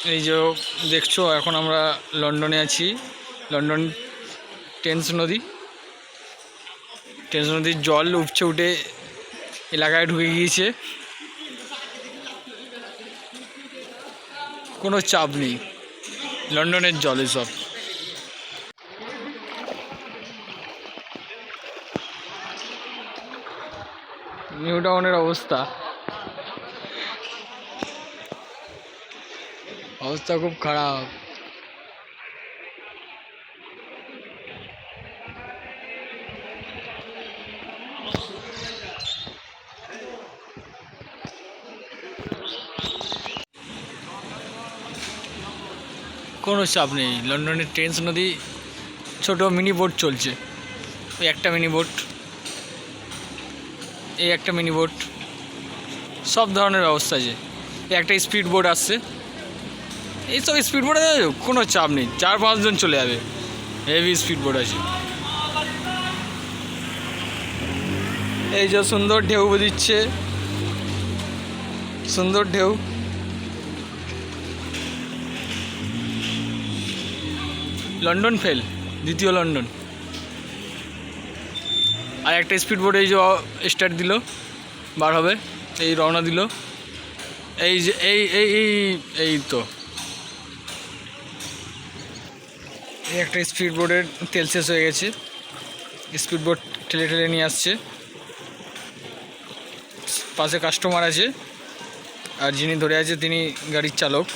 এই যে দেখছো এখন আমরা লন্ডনে আছি। লন্ডন টেমস নদীর জল উপচে উঠে এলাকায় ঢুকে গিয়েছে। কোনো চাপ নেই, লন্ডনের জল এসব। নিউ টাউনের অবস্থা খুব খারাপ। কোনো চাপ নেই, লন্ডনের টেমস নদী ছোট মিনি বোট চলছে। এই একটা মিনি বোট সব ধরনের ব্যবস্থা আছে। একটা স্পিড বোট আসছে। এইসব স্পিড বোটে কোনো চাপ নেই, 4-5 জন চলে যাবে। হেভি স্পিড বোট আছে। এই যে সুন্দর ঢেউ দিচ্ছে, সুন্দর ঢেউ। লন্ডন ফেল, দ্বিতীয় লন্ডন। আর একটা স্পিড বোট এই যে স্টার্ট দিল, বার হবে, এই রওনা দিল। এই যে এই তো এই একটা স্পিড বোটের তেল শেষ হয়ে গেছে। স্পিড বোট ঠেলে নিয়ে আসছে। পাশে কাস্টমার আছে, আর যিনি ধরে আছে তিনি গাড়ির চালক।